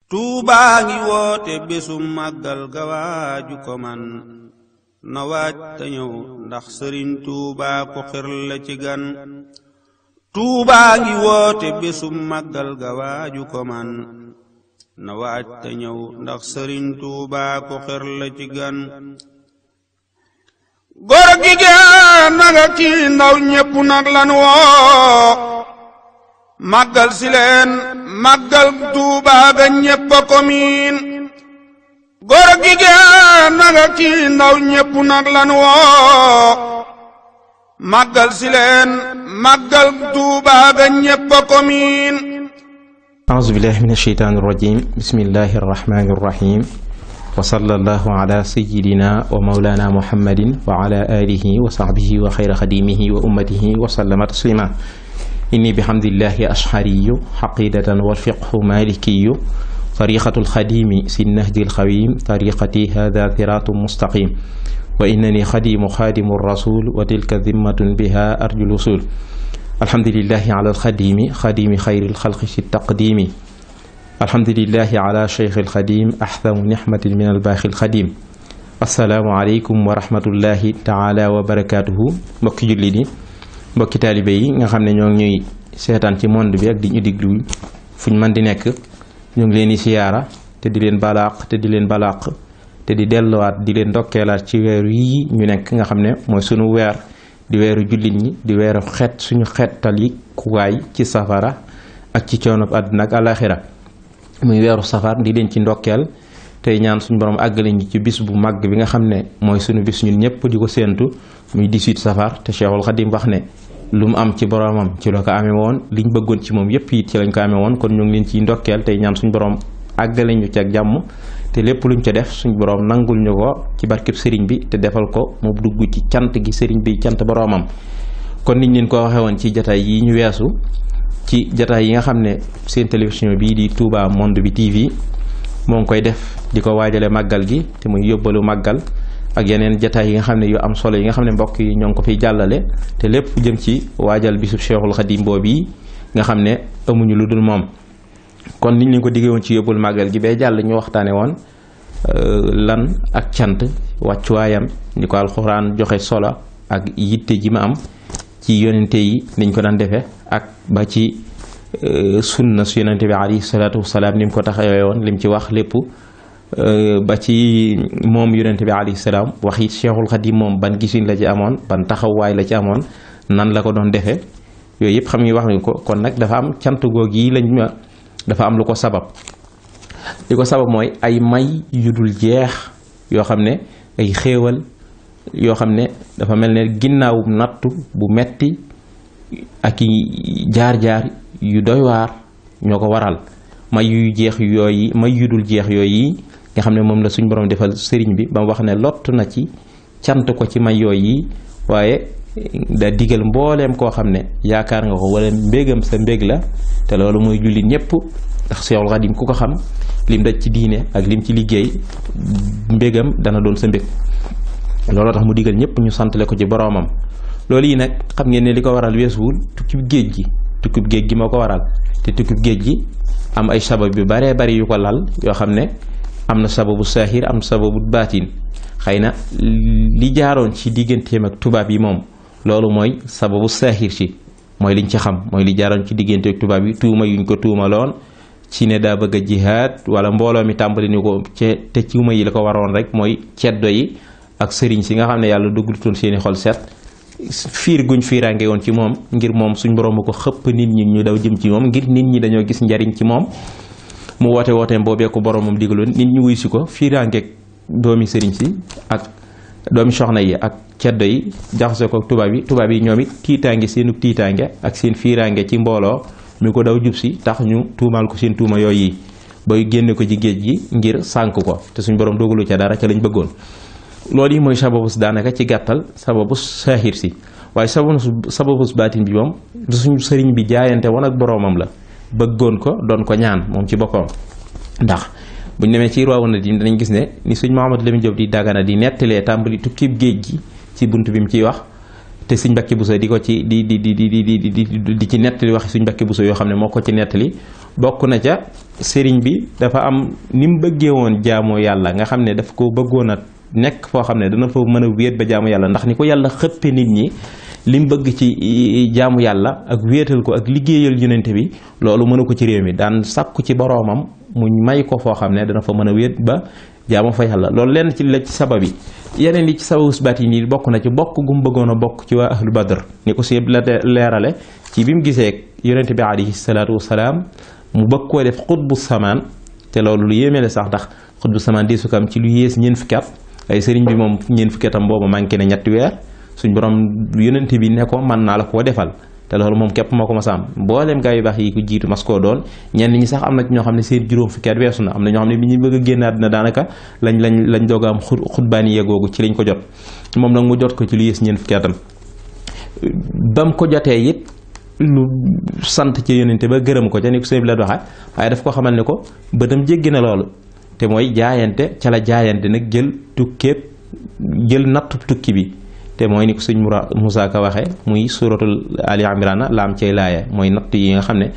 Tuubaa ngi woote bésum màggal gawaaju ko man na waaj te ñëw ndax sëriñ Tuubaa ko xir la ci gan. Tuubaa ngi woote bésum màggal gawaaju ko man na waaj te ñëw ndax sëriñ Tuubaa ko xir la ci gan. góor gi geen naga kii ndaw ñépp nag lan woo màggal si leen màggal Tuubaa ga ñépp a ko miin. góor gi geen naga kii ndaw ñépp nag lan woo màggal si leen màggal Tuubaa ga ñépp a ko miin. a'uuzu billahi mina shaytaani rajiim bismillahi rahmaani rahiim wa sallallahu ala sayyidina wa mawlana muhammadin wa ala alihi wa sahbihi wa xayra xadimihi wa ummatihi wa sallama taslima. inni bihamdillahi ashariyu xaqidatan wal fiqhu malikiyu tariqatul xadimi si nahjil xawim tariqati hada siratu mustaqim wa innani xadimu xadimu rasul wa tilka zimmatun biha arjul usul. alhamdulillahi ala alxadimi xadimi xayril xalqi si taqdimi. alhamdulillahi ala cheikhil xadim ahsamu nixmatin min albaaxil xadim. assalaamu aleykum wa rahmatullahi taala wa barakaatuhu. mbokki jullit yi mbokki taalibe yi nga xam ne ñoo ngi ñuy seetaan ci monde bi ak di ñu diglu fuñ mën di nekk ñu ngi leen di siyaara te di leen balaax te di leen balaax te di delluwaat di leen ndokkeelaat ci weeru yi ñu nekk nga xam ne mooy sunu weer di weeru jullit ñi di weeru xeet suñu xeetali kuwaay ci safara ak ci coonob àdduna ak alaxira muy weeru safar di leen ci ndokkeel tey ñaan suñu borom àggale ñu ci bis bu màgg bi nga xam ne mooy suñu bis ñun ñëpp di ko séentu muy 18 safar te Cheikhul Khadim wax ne lu mu am ci boromam ci la ko amee woon liñ bëggoon ci moom yëpp it ci lañ ko amee woon kon ñu ngi leen ciy ndokkeel tey ñaan suñu borom àggale ñu ci ak jàmm te lépp luñ ca def suñu borom nangul ñu ko ci barkeb sëriñ bi te defal ko mu dugg ci cant gi sëriñ bi cant boromam. kon niñ leen ko waxee woon ci jataay yi ñu weesu ci jataay yi nga xam ne seen télévision bii di Touba Monde bi TV moo ngi koy def di ko waajale màggal gi te muy yóbbalu màggal ak yeneen jataay yi nga xam ne yu am solo yi nga xam ne mbokk yi ñoo ngi ko fiy jàllale te lépp jëm ci waajal bisub Cheikhul Khadim boobu yi nga xam ne amuñu lu dul moom. kon niñ leen ko diggee woon ci yóbbalu màggal gi bee jàll ñu waxtaane woon lan ak cant wàccuwaayam ni ko alxuraan joxe solo ak yitte ji ma am ci yonente yi niñ ko daan defee ak ba ci sunna su yonente bi alayhi salaatu wasalaam ni mu ko taxawee woon lim ci wax lépp ba ci moom yonente bi alayhi salaam wax it Cheikhul Khadim moom ban gisin la ci amoon ban taxawaay la ci amoon nan la ko doon defee yooyu yëpp xam nga wax nañ ko kon nag dafa am cant goog yi lañ ma dafa am lu ko sabab li ko sabab mooy ay may yu dul jeex yoo xam ne ay xéewal yoo xam ne dafa mel ne ginnaawum nattu bu metti ak i jaar-jaar yu doy waar ñoo ko waral may yu jeex yooyu may yu dul jeex yooyu nga xam ne moom la suñ borom defal sëriñ bi ba mu wax ne lott na ci cant ko ci may yooyu waaye da digal mbooleem koo xam ne yaakaar nga ko wala mbégam sa mbég la te loolu mooy jullit ñëpp ndax Seexul Xadim ku ko xam lim daj ci diine ak lim ci liggéey mbégam dana doon sa mbég looloo tax mu digal ñëpp ñu santale ko ci boroomam. loolu yi nag xam ngeen ne li ko waral weesuwul tukkib géej gi moo ko waral te tukkib géej gi am ay sabab yu baree bari yu ko lal yoo xam ne am na sababu saahir am na sababu baatin xëy na li jaaroon ci digganteem ak tubaab yi moom loolu mooy sababu saahir si mooy liñ ci xam mooy li jaaroon ci diggante ak tubaab yi tuuma yuñ ko tuumaloon ci ne daa bëgg a jihaad wala mbooloo mi tàmbali ni ko te tuuma yi la ko waroon rek mooy ceddo yi ak sëriñ si nga xam ne yàlla duggutoon seeni xol set fiir guñ fiiraange woon ci moom ngir moom suñ borom ko xëpp nit ñi ñu daw jëm ci moom ngir nit ñi dañoo gis njariñ ci moom mu wooteem boobee ko boromam digaloon nit ñi wuy si ko fiiraangeeg doomi sëriñ si ak doomi soxna yi ak ceddo yi jaxase ko tubaab yi ñoom it tiitaange seenu tiitaange ak seen fiiraange ci mbooloo mi ko daw jub si tax ñu tuumaal ko seen tuuma yooyu bay génne ko ci géej gi ngir sànk ko te suñ borom dogalu ca dara ca lañ bëggoon. loolu yi mooy sababus daanaka ci gàttal sababus saaxir si waaye sababus baatin bi moom lu suñu sëriñ bi jaayante woon ak boroomam la bëggoon ko doon ko ñaan moom ci boppam. ndax buñ demee ci Irwaa Nadim danañ gis ne ni sëñ Mouhamadou Lamine Diop di Dagana di nettalee tàmbali tukkib géej gi ci bunt bi mu ciy wax te sëñ Mbàkke Buso di ko ci di ci nettali waxi sëñ Mbàkke Buso yoo xam ne moo ko ci nettali bokk na ca sëriñ bi dafa am ni mu bëggee woon jaamu yàlla nga xam ne daf ko bëggoon a nekk foo xam ne dana fa mën a wéet ba jaamu yàlla ndax ni ko yàlla xëppe nit ñi lim bëgg ci jaamu yàlla ak wéetal ko ak liggéeyal yonente bi loolu mënu ko ci réew mi daan sàkku ci boroomam mu may ko foo xam ne dana fa mën a wéet ba jaamu fa yàlla loolu lenn ci la ci sabab yi yeneen yi ci sababu baat yi nii bokk na ci bokk gu mu bëggoon a bokk ci waa ahlu badr ni ko si la leerale ci bi mu gisee yonente bi alayhi salaatu wasalaam mu bëgg koo def xutbu samaan te loolu lu yéeme la sax ndax xutbu samaan di su ko am ci lu yées ñeent fukki at ay sëriñ bi moom ñeent fukki atam boobu manqué na ñetti weer suñ borom yonente bi ne ko mën naa la koo defal te loolu moom képp moo ko mas a am mbooleem gaa yu baax yi ko jiitu mas koo doon ñenn ñi sax am na ci ñoo xam ne seen juróom fukki at weesu na am na ñoo xam ne bi ñu bëgg a génn àddina daanaka lañ doog a am xutbaani yeegoogu ci lañ ko jot moom nag mu jot ko ci lu yées ñeent fukki atam bam ko jotee it lu sant ci yonente ba gërëm ko ca ni ko sëñ bi la doxee waaye daf ko xamal ne ko bëtam jéggi na loolu te mooy jaayante ca la jaayante nag jël nattu tukki bi te mooy ni ko sëñ Moussa Ka waxee muy suratul Ali Imran laam cay laaya mooy natt yi nga xam ne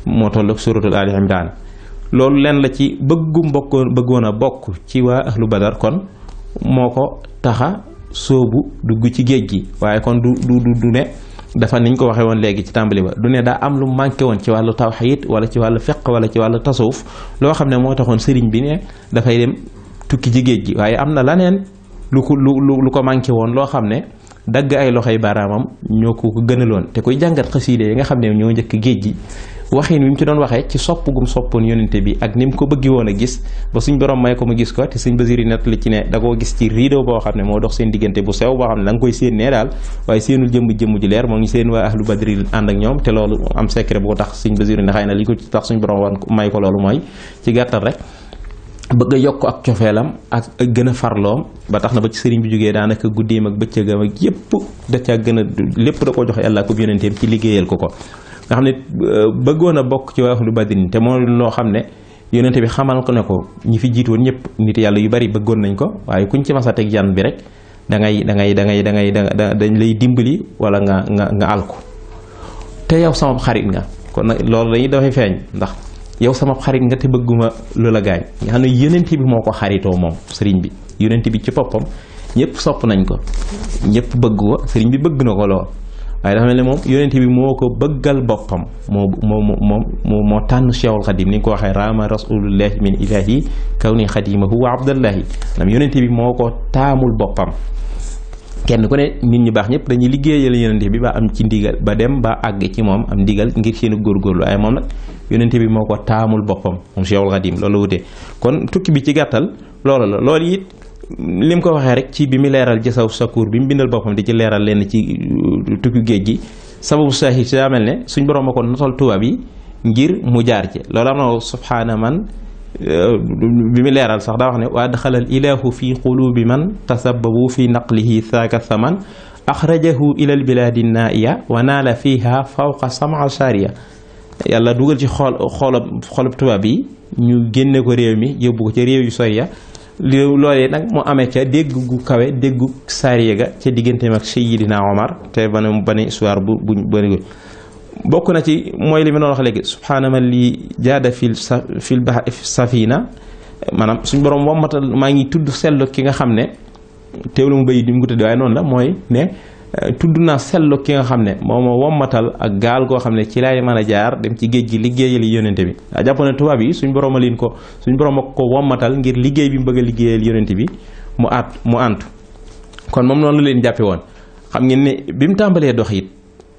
moo toll suratul Ali Imran loolu leen la ci bëggoon a bokk ci waa ahlu badar kon moo ko taxa sóobu dugg ci géej gi waaye kon du ne dafa niñ ko waxee woon léegi ci tàmbali ba du ne daa am lu manqué woon ci wàllu tawxiid wala ci wàllu fiq wala ci wàllu tasawuf loo xam ne moo taxoon sëriñ bi ne dafay dem tukki ci géej gi waaye am na laneen lu ko manqué woon loo xam ne dagg ay loxoy baaraamam ñoo ko gënaloon te koy jàngat xasiide yi nga xam ne ñoo njëkk géej gi waxin wi mu ci doon waxee ci sopp gum soppoon yonente bi ak ni mu ko bëggi woon a gis ba suñ borom may ko mu gis ko te suñ basiri net li ci ne da koo gis ci rideau boo xam ne moo dox seen diggante bu sew boo xam ne da nga koy séen nee daal waaye seenul jëmm ji leer moo ngi seen waa ahlu badri ànd ak ñoom te loolu am secret bu tax suñ basiri ne xëy na li ko ci tax suñ borom wan may ko loolu mooy ci gàttal rek bëgg a yokk ak cofeelam ak gën a farloom ba tax na ba ci sëriñ bi jógee daanaka guddeem ak bëccëgam ak yépp da caa gën a lépp da koo joxe yàlla ko yonenteem ci liggéeyal ko nga xam ne bëggoon a bokk ci waa ahlu badrin te moo loo xam ne yonente bi xamal ko ne ko ñi fi jiitoon ñëpp nit yàlla yu bari bëggoon nañ ko waaye kuñ ci mas a teg yan bi rek dañ lay dimbali wala nga alku te yow sama xarit nga kon nag loolu dañuy dafay feeñ ndax yow sama xarit nga te bëgguma lu la gaañ nga xam ne yonente bi moo ko xaritoo moom sëriñ bi yonente bi ci boppam ñëpp sopp nañ ko ñëpp bëgg ko sëriñ bi bëgg na ko lool waaye dafa mel ne moom yonente bi moo ko bëggal boppam moo tànn Cheikhul Xadim ni nga ko waxee raama rasulullahi min ilahi kaw ni xadimahu wa abdallahi nam yonente bi moo ko taamul boppam kenn ku ne nit ñu baax ñëpp dañuy liggéeyal yonente bi ba am ci ndigal ba dem ba àgg ci moom am ndigal ngir seen góorgóorlu waaye moom nag yonente bi moo ko taamul boppam moom Cheikhul Xadim loolu wute kon tukki bi ci gàttal loolu la loolu it lim ko waxee rek ci bi mu leeral jasaw sakuur bi mu bindal boppam di ci leeral lenn ci tukki géej gi sababu saahi si daa mel ne suñ borom a ko notal tubaab yi ngir mu jaar ci loolu am na subhaana man bi mu leeral sax daa wax ne waa daxalal ilahu fi qulubi man tasabbabu fi naqlihi saaka saman axrajahu ilal bilaadi naaiya wa naala fiha fawqa sama sharia yàlla dugal ci xolub tubaab yi ñu génne ko réew mi yóbbu ko ca réew yu sori ya loolee nag mu amee ca dégg gu kawe déggu saariya ga ca digganteem ak Seydina Omar te bani histoire bu bëri bokk na ci mooy li ma doon wax léegi subhaana man li jaada fil safina maanaam suñ borom wommatal maa ngi tudd sello ki nga xam ne teewlu mu béy di mu ko tëdd waaye noonu la mooy ne tudd naa sello ki nga xam ne moom moo wommatal ak gaal goo xam ne ci laay mën a jaar dem ci géej gi liggéeyal yonente bi daa jàpp ne tubaab yi suñ borom a ko wommatal ngir liggéey bi mu bëgg a liggéeyal yonente bi mu àntu kon moom noonu la leen jàppe woon xam ngeen ne bi mu tàmbalee dox it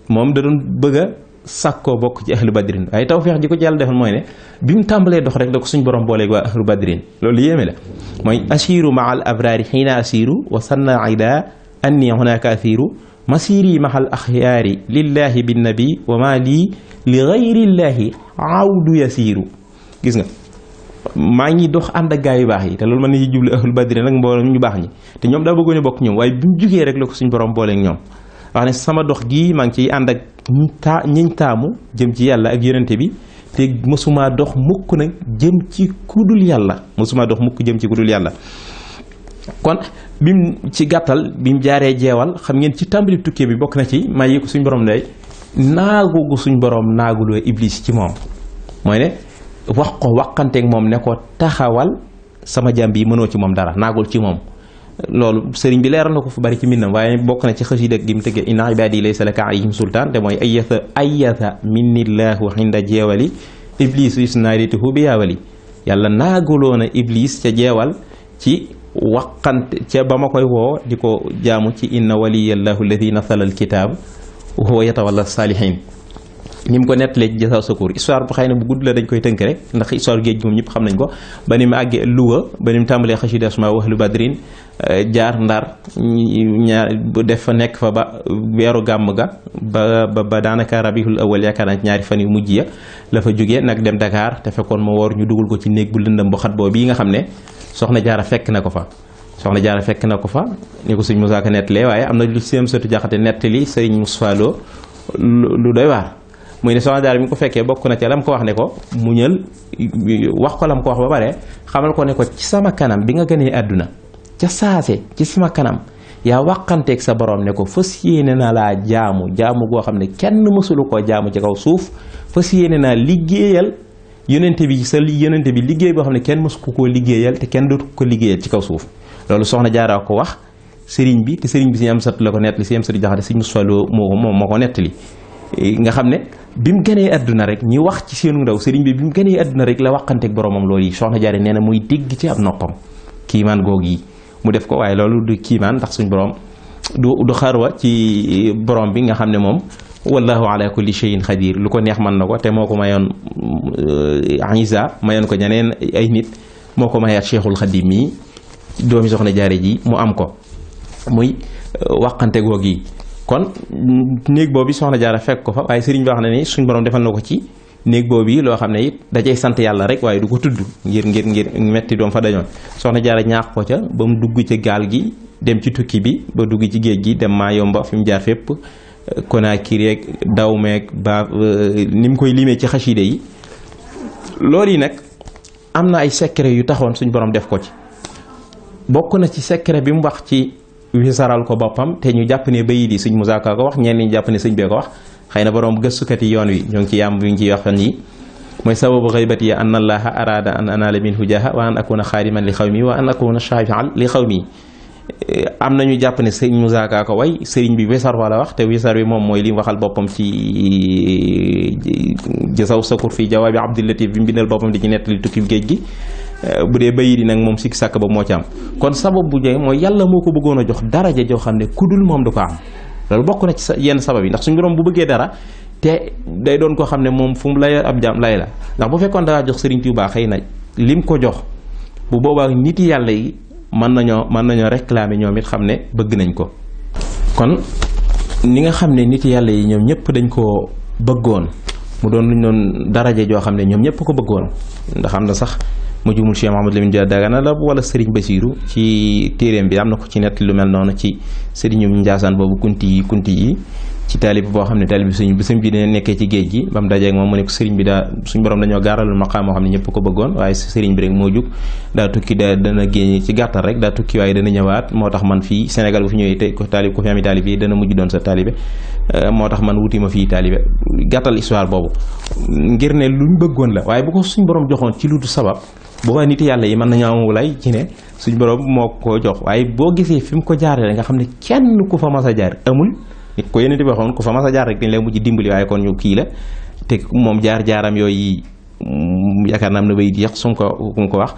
moom da doon bëgg a sàkkoo bokk ci ahlu badrin waaye tawfeex ji ko ci yàlla defal mooy ne bi mu tàmbalee dox rek la ko suñ borom booleeg waa ahlu badrin loolu yéeme la mooy asiru maa al abrari xiina asiru wa sanna ida anni hunaka athiru masiri mahal axyaari lillahi binnabi wa ma lii li gayrillaahi awdu yasiru gis nga maa ngi dox ànd ak gaa yu baax yi te loolu mën na ci jublu ahlu badri nag mbooloo ñu baax ñi te ñoom daa bëggoon a bokk ñoom waaye bi mu jugee rek la ko suñ borom booleeg ñoom wax ne sama dox gii maa ngi ciy ànd ak ñiñ taamu jëm ci yàlla ak yonente bi te mësumaa dox mukk nag jëm ci kudul yàlla mësumaa dox mukk jëm ci kudul yàlla kon bim ci gàttal bi mu jaaree jeewal xam ngeen ci tàmbali tukkee bi bokk na ci may yi ko suñ borom day naagugu suñ borom naaguloo iblis ci moom mooy ne wax ko waqanteeg moom ne ko taxawal sama jaam bi mënoo ci moom dara naagul ci moom. loolu sëriñ bi leeral na ko fu bari ci mbindam waaye bokk na ci xasida gi mu tëggee inna ibaadi laysa laka alayhim sultaan te mooy ayata minnillahu inda jeewali iblis isnaadituhu bi yaawali yàlla naagaloona iblis ca jeewal ci waqante ca ba ma koy woo di ko jaamu ci inna waliyallahu alladi nasala alkitaab wa huwa yatawalla saalihin ni mu ko nettalee ci Jasaaw Sakuur histoire bu xëy na bu gudd la dañ koy tënk rek ndax histoire géej gi moom ñëpp xam nañ ko ba ni mu àggee Louga ba ni mu tàmbalee xasida asmaa wa ahlu badrin jaar Ndar ñaar def fa nekk fa ba weeru gàmm ga ba daanaka rabiul awal yaakaar naa ci ñaari fan yu mujj ya la fa jógee nag dem Dakar te fekkoon ma woor ñu dugal ko ci néeg bu lëndëm bu xat boobu bii nga xam ne soxna jaara fekk na ko fa ni ko sëñ Moussa Ka nettalee waaye am na lu seen sëtu jaxate nettali sëñ Moussa Lo lu doy waar muy ne soxna jaara bi mu ko fekkee bokk na ca lam ko wax ne ko muñal wax ko lam ko wax ba pare xamal ko ne ko ci sama kanam bi nga gënee àdduna ca saase ci sama kanam yaa waqanteeg sa borom ne ko fas yéene naa laa jaamu goo xam ne kenn mësulu koo jaamu ci kaw suuf fas yéene naa liggéeyal yonente bi liggéey boo xam ne kenn mësu koo liggéeyal te kenn dootu ko liggéeyal ci kaw suuf loolu soxna jaara ko wax sëriñ bi te sëriñ bi si am sat la ko nettali si am satu jaxate sëñ Moussa Lo moo ko nettali nga xam ne bi mu gënee àdduna rek ñi wax ci seenu ndaw sëriñ bi mu gënee àdduna rek la waqanteeg boromam loolu yi soxna jaare nee na muy dégg ci ab noppam kiimaan goog yi mu def ko waaye loolu du kiimaan ndax suñ borom du xarwa ci borom bi nga xam ne moom wallahu ala kulli shay'in xadir lu ko neex mën na ko te moo ko mayoon Isa mayoon ko ñeneen ay nit moo ko mayaat Cheikhul Xadim yi doomi soxna jaare ji mu am ko muy waqante goog yi kon néeg boobu soxna jaara fekk ko fa waaye sëriñ bi wax na ni suñ borom defal na ko ci néeg boobu yi loo xam ne it dajay sant yàlla rek waaye du ko tudd ngir metti doom fa dañoon soxna jaara ñaax ko ca ba mu dugg ci gaal gi dem ci tukki bi ba dugg ci géej gi dem Mayomba fi mu jaar fépp Konaakiri ak Dawmeek ba ni mu koy limee ci xaside yi loolu yi nag am na ay secret yu taxoon suñ borom def ko ci bokk na ci secret bi mu wax ci wisaral ko boppam te ñu jàpp ne bayit yi sëñ Moussa Ka ko wax ñenn ñi jàpp ne sëñ bee ko wax xëy na borom gëstukat yi yoon wi ñoo ngi ci yàm bi ñu ciy wax fan yi mooy sababu xaybati ya an allaha arada an anala minhu jaha wa an akuna xaadiman li xawmi wa an akuna shafian li xawmi am nañu jàpp ne sëñ Moussa Ka ko way sëriñ bi wisar wala wax te wisar bi moom mooy li mu waxal boppam ci Jasaaw Sakuur fii jawaabi Abdulatif bi mu bindal boppam di ci nettali tukki géej gi bu dee bayit yi nag moom sikki sàkk ba moo ci am kon sabab bu jee mooy yàlla moo ko bëggoon a jox daraja joo xam ne ku dul moom du ko am loolu bokk na ci yenn sabab yi ndax suñu borom bu bëggee dara te day doon koo xam ne moom fu mu lay ab jaam lay la ndax bu fekkoon daa jox Sëriñ Tuubaa xëy na lim ko jox bu boobaa nit yàlla yi mën nañoo réclamer ñoom it xam ne bëgg nañ ko kon ni nga xam ne nit yàlla yi ñoom ñëpp dañ koo bëggoon mu doon luñ doon daraja joo xam ne ñoom ñëpp ko bëggoon ndax am na sax mu jumul Cheikh Mahamadou Lamine Diop Dagana la wala Serigne Bassirou ci téeréem bi am na ko ci nett lu mel noonu ci Serigne Ndiassane boobu kunti yi ci taalib boo xam ne taalib bi sëñ bi ne nekkee ci géej gi ba mu dajeeg moom mu ne ko Serigne bi daa suñ borom dañoo gaaralul maqaam moo xam ne ñëpp ko bëggoon waaye Serigne bi rek moo jug daa tukki dana génn ci gàttal rek daa tukki waaye dana ñëwaat moo tax man fii Sénégal bu fi ñëwee tey ko taalib ko fi ami taalib yi dana mujj doon sa taalibe moo tax man wuti ma fii taalibe gàttal histoire boobu ngir ne luñ bëggoon la waaye bu ko suñ borom joxoon ci lu du sabab boobaa nit yàlla yi mën nañu am lay ci ne suñ borom moo ko jox waaye boo gisee fi mu ko jaarale nga xam ne kenn ku fa mas a jaar amul nit ko yeneen bi waxoon ku fa mas a jaar rek dañ lay mujj dimbali waaye kon ñu kii la te moom jaar-jaaram yooyu yaakaar naa am na bayit yàq suñ ko ku ko wax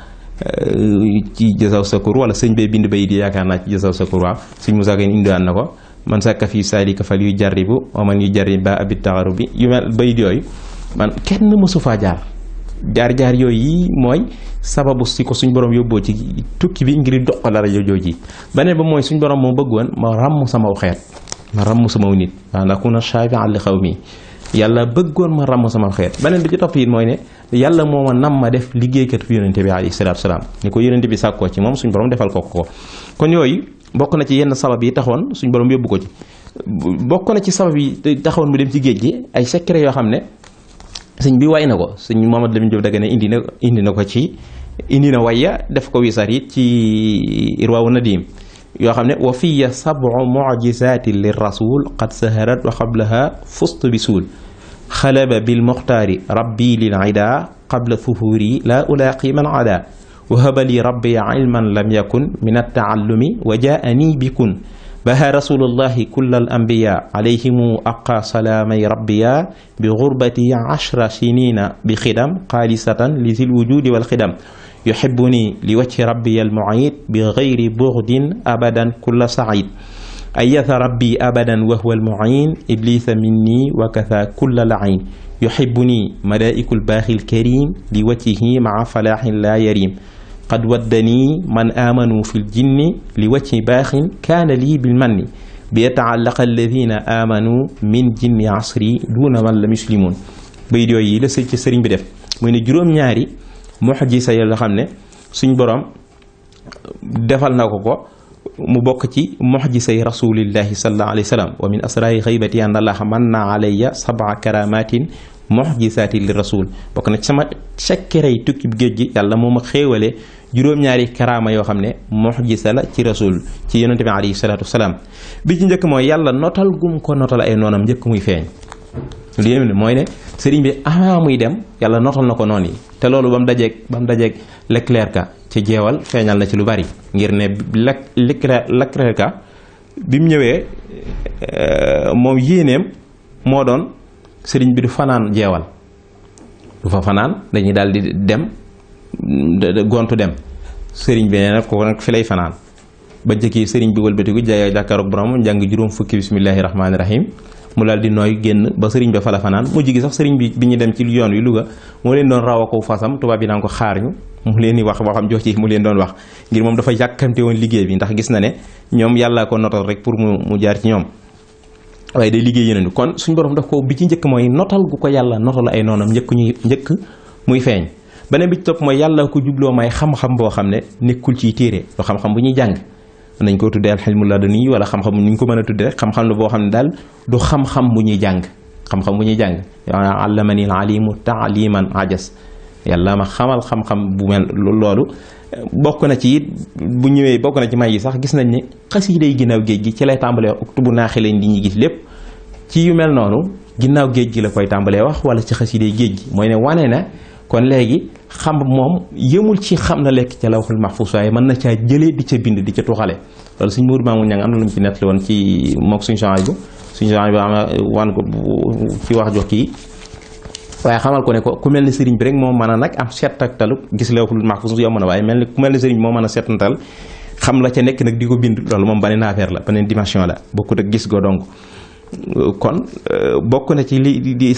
ci Jasaaw Sakuur wala sëñ bee bind bayit yi yaakaar naa ci Jasaaw Sakuur waaw suñ Musaa Ka indiwaan na ko man sàkka fii saalika fal yu jarribu wa man yu jarrib ba abit taxaru bi yu mel bayit yooyu man kenn mësu faa jaar yooyu yi mooy sababu si ko suñ borom yóbboo ci tukki bi ngir dox ko dara jooji beneen ba mooy suñ borom moo bëggoon ma ràmm sama xeet ma ràmm sama nit waa ndax ku na shafi'an li xawmi yàlla bëggoon ma ràmm sama xeet beneen bi ci topp it mooy ne yàlla moo ma nam ma def liggéeykat bu yonente bi alayhi salaatu salaam ni ko yonente bi sàkkoo ci moom suñ borom defal ko kon yooyu bokk na ci yenn sabab yi taxoon suñ borom yóbbu ko ci bokk na ci sabab yi taxoon mu dem ci géej gi ay secret yoo xam ne sëñ bi way na ko sëñ Mamadou Lamine Diop Dagana indi na ko ci indi na waya def ko wisar it ci Irwaawu Nadim yoo xam ne wa fiya sabu mu'jizaati lir rasul qad saharat wa qablaha fustu bi suul xalaba bil muxtaari rabbi lil ida qabla thuhuri la ulaaqi man ada wahaba li rabbi ilman lam yakun min attaallumi wa jaani bikun baha rasulullahi kulla al anbiya alayhimu aqa salaamay rabbiya bi gurbati 10 sinina bi xidam xaalisatan li zil wujudi wal xidam yuhibbuni li wajhi rabbi al mu'id bi gayri bughdin abadan kulla said ayatha rabbi abadan wa huwa al mu'in iblisa minni wa katha kulla la'in yuhibbuni malaa'ikul baaxil karim li wajhihi ma'a falaahin la yarim qad waddani man amanu fi ljinni li wajhi baaxin kaana lii bilmanni bi yataallaqa alladina amanu min jinni asri duuna man la muslimun bayit yooyu la ci sëriñ bi def muy ne juróom-ñaari mu'jiza yi la xam ne suñ borom defal na ko mu bokk ci mu'jiza yi rasulillahi sallallahu alayhi wa sallam wa min asraari xaybati an allaha manna alayya sab'a karamatin mu'jizaati li rasul bokk na ci sama sekkerey tukki géej gi yàlla moo ma xéewale juróom-ñaari karaama yoo xam ne mu'jiza la ci rasul ci yonente bi alayhi salaatu wasalaam bi ci njëkk mooy yàlla notal gum ko notal ay noonam njëkk muy feeñ lu yéeme ne mooy ne sëriñ bi avant muy dem yàlla notal na ko noon yi te loolu ba mu dajeeg Leclerc ka ci jeewal feeñal na ci lu bari ngir ne Leclerc ka bi mu ñëwee moom yéeneem moo doon sëriñ bi du fanaan jeewal du fa fanaan dañuy daal di dem gontu dem sëriñ bi nee na ko nag fi lay fanaan ba jëkki sëriñ bi wëlbatiku jàkkaaroog borom njàng juróom fukki bismillahi rahmaani rahim mu daal di nooy génn ba sëriñ bi fa la fanaan mujj gi sax sëriñ bi ñu dem ci yoon wi Louga moo leen doon raw a ko fasam tubaab bi naan ko xaar ñu mu leen di wax waxam jox ci mu leen doon wax ngir moom dafa yàkkamte woon liggéey bi ndax gis na ne ñoom yàllaa ko notal rek pour mu jaar ci ñoom waaye day liggéey yeneen kon suñ borom daf ko bi ci njëkk mooy notal gu ko yàlla notal ay noonam njëkk muy feeñ beneen bi ci topp mooy yàlla ko jubloo may xam-xam boo xam ne nekkul ciy téere lu xam-xam bu ñuy jàng nañ ko tuddee alxilmu laduni wala xam-xam nu ñu ko mën a tuddee rek xam-xam la boo xam ne daal du xam-xam bu ñuy jàng xam-xam bu ñuy jàng allamani alimu taaliman ajas yàlla ma xamal xam-xam bu mel loolu bokk na ci it bu ñëwee bokk na ci may yi sax gis nañ ne xasiiday ginnaaw géej gi ci lay tàmbalee wax uktubu naaxi lañ di ñuy gis lépp ci yu mel noonu ginnaaw géej gi la koy tàmbalee wax wala ci xasiiday géej gi mooy ne wane na kon léegi xam moom yëmul ci xam na lekk ca lawhul mahfuus waaye mën na caa jëlee di ca bind di ca tuxale loolu suñ muur maamu ñang am na lu mu ci nettali woon ci mook suñu change bu am wan ko ci wax jox kii waaye xamal ko ne ko ku mel ni sëriñ bi rek moo mën a nag am seetantalu gis lawhul mahfuus yomb na waaye mel ni ku mel ni sëriñ bi moo mën a seetantal xam la ca nekk nag di ko bind loolu moom beneen affaire la beneen dimension la bokkut ak gis go donc kon bokk na ci li di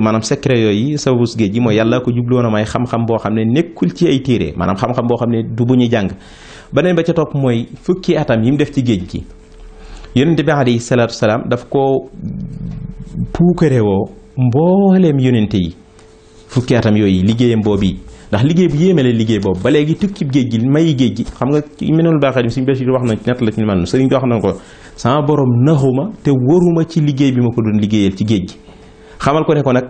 maanaam secret yooyu sababus géej gi mooy yàlla ko jubloon a may xam-xam boo xam ne nekkul ci ay téere maanaam xam-xam boo xam ne du bu ñuy jàng beneen ba ca topp mooy fukki atam yi mu def ci géej gi yonent bi alayhi salaatu salaam daf ko puukarewoo mbooleem yonente yi fukki atam yooyu liggéeyam boobu yi ndax liggéey bu yéeme la liggéey boobu ba léegi tukkib géej gi mayi géej gi xam nga Minanul Baaxil suñu Basiir wax na nett la ci man sëriñ bi wax na ko sama borom naxuma te waruma ci liggéey bi ma ko doon liggéeyal ci géej gi xamal ko ne ko nag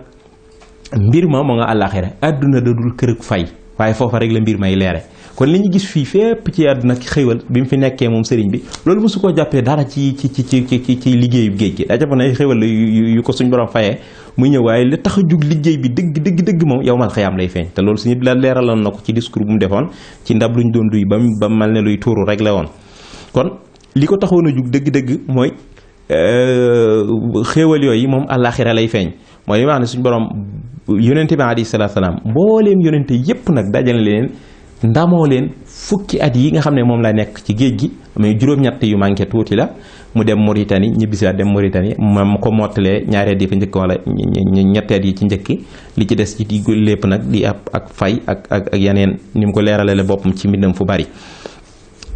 mbir ma moo nga àllaaxira àdduna da dul kër ak fay waaye foofa rek la mbir may leere kon li ñu gis fii fépp ci àdduna ki xéwal bi mu fi nekkee moom sëriñ bi loolu mosu koo jàppee dara ci liggéeyu géej gi daa jàpp ne ay xéwal la yu ko suñ borom fayee muy ñëw waaye li tax a jug liggéey bi dëgg moom yow mal xëyaam lay feeñ te loolu suñu la leeraloon na ko ci discours bu mu defoon ci ndab luñ doon duy ba mel ne luy tuuru rek la woon kon li ko taxoon a jug dëgg mooy xéewal yooyu moom àllaaxira lay feeñ mooy li ma wax ne suñu borom yonente bi alayhi salaatu salaam mbooleem yonente yépp nag dajale leen ndamoo leen fukki at yi nga xam ne moom la nekk ci géej gi mais juróom-ñett yu manqué tuuti la mu dem Mauritanie ñibbisiwaat dem Mauritanie moom ko mottalee ñaareel yi fa njëkk wala ñetteel yi ci njëkki li ci des ci lépp nag di ak fay ak yeneen ni mu ko leeralale boppam ci mbindam fu bari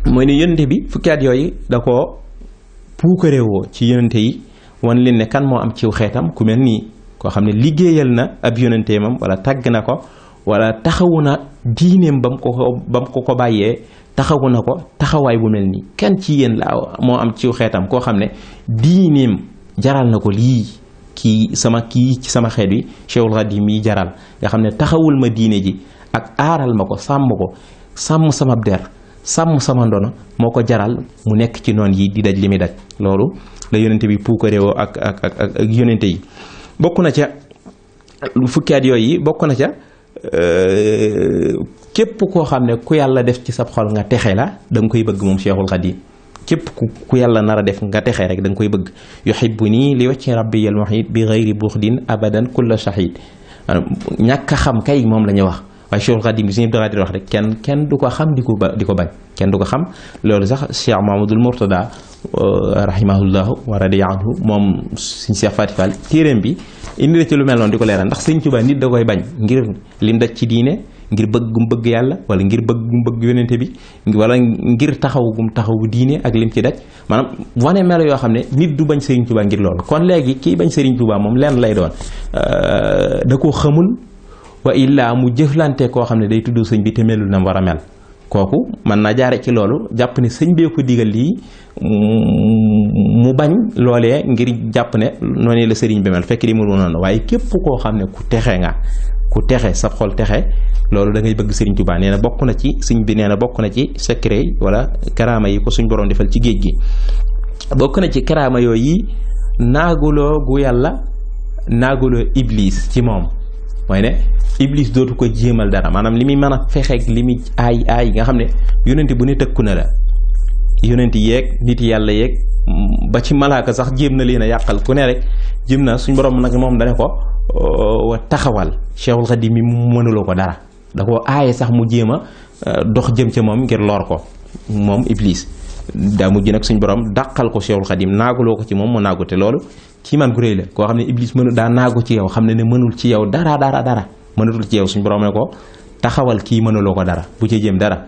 mooy ne yonente bi fukki at yooyu da ko puukarewoo ci yonente yi wan leen ne kan moo am ciw xeetam ku mel nii koo xam ne liggéeyal na ab yonenteemam wala tàgg na ko wala taxawu na diineem ba mu ko bàyyee taxawu na ko taxawaay bu mel nii kan ci yéen la moo am ciw xeetam koo xam ne diineem jaral na ko lii ci sama xeet wi Cheikhul Khadim yi jaral nga xam ne taxawul ma diine ji ak aaral ma ko sàmm sama der sàmm sama ndono moo ko jaral mu nekk ci noon yi di daj li muy daj loolu la yonente bi puukaréewoo ak yonente yi bokk na ca fukki at yooyu bokk na ca képp koo xam ne ku yàlla def ci sab xol nga texe la da nga koy bëgg moom Cheikhul Khadim képp ku yàlla nar a def nga texe rek da nga koy bëgg yuhibbuni li wajhi rabbiyal muhit bi ghayri buxdin abadan kulla shahid ñàkk a xam kay moom la ñuy wax waaye Cheikhul Khadim bi suñu doxaati wax rek kenn du ko xam di ko bañ kenn du ko xam loolu sax Cheikh Mahamadul Mourtada rahimahullahu wa radiya anhu moom suñ Cheikh Faty Fall téeréem bi indi na ci lu mel noonu di ko leeral ndax Sëñ Tuubaa nit da koy bañ ngir lim daj ci diine ngir bëgg gum bëgg yàlla wala ngir bëgg gum bëgg yonente bi wala ngir taxaw gum taxaw diine ak lim ci daj maanaam wane melo yoo xam ne nit du bañ Sëriñ Tuubaa ngir loolu kon léegi kii bañ Sëriñ Tuubaa moom lenn lay doon da koo xamul wa illaa mu jëflante koo xam ne day tudd sëñ bi te melul na mu war a mel kooku mën naa jaare ci loolu jàpp ne sëñ bee ko digal lii mu bañ loolee ngir jàpp ne noonu la sëriñ bi mel fekk di mu noonu waaye képp koo xam ne ku texe nga ku texe sa xol texe loolu da ngay bëgg Sëriñ Tuubaa nee na bokk na ci sëñ bi nee na bokk na ci secret wala karaama yi ko suñ borom defal ci géej gi bokk na ci karaama yooyu naaguloo gu yàlla naaguloo iblis ci moom mooy ne iblis dootu ko jéemal dara maanaam li muy mën a fexeeg li muy aay nga xam ne yonent bu ne tëkku na la yonent yeeg nit yàlla yeeg ba ci malaaka sax jéem na leen a yàqal ku ne rek jéem na suñ borom nag moom dane ko wa taxawal Cheikhul Khadim mi mu mënuloo ko dara da ko aaye sax mu jéem a dox jëm ca moom ngir lor ko moom iblis daa mujj nag suñ borom dàqal ko Cheikhul Khadim naaguloo ko ci moom mu naagu te loolu kii man gu réy la koo xam ne iblis mënu daa naagu ci yow xam ne mënul ci yow dara mënatul ci yow suñ borom ne ko taxawal kii mënuloo ko dara bu ci jëm dara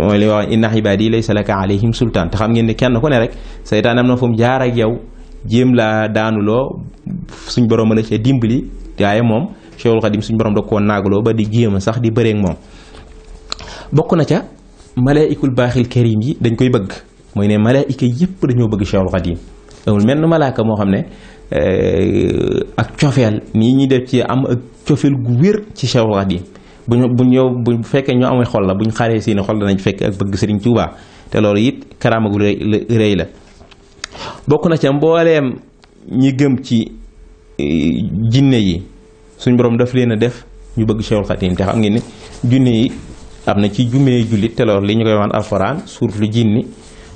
mooy li wax inna ibaadi laysa laka alayhim sultaan te xam ngeen ne kenn ku ne rek seytaan am na fu mu jaar ak yow jéem laa daanuloo suñ borom mën a cee dimbali waaye moom Cheikhul Khadim suñ borom da koo naaguloo ba di jéem a sax di bëreek moom bokk na ca malaikul baaxil karim yi dañ koy bëgg mooy ne malaika yëpp dañoo bëgg Cheikhul Khadim amul menn malaaka moo xam ne ak cofeel nii ñuy def ci am ak cofeel gu wér ci Cheikhul Khadim bu fekkee ñoo amee xol la bu ñu xaaree seeni xol danañ fekk ak bëgg Sëriñ Tuubaa te loolu it karaama gu rëy la bokk na ca mbooleem ñi gëm ci jinne yi suñ borom daf leen a def ñu bëgg Cheikhul Khadim te xam ngeen ne junne yi am na ci jummee jullit te loolu li ñu koy wax alxuraan suuratul jinni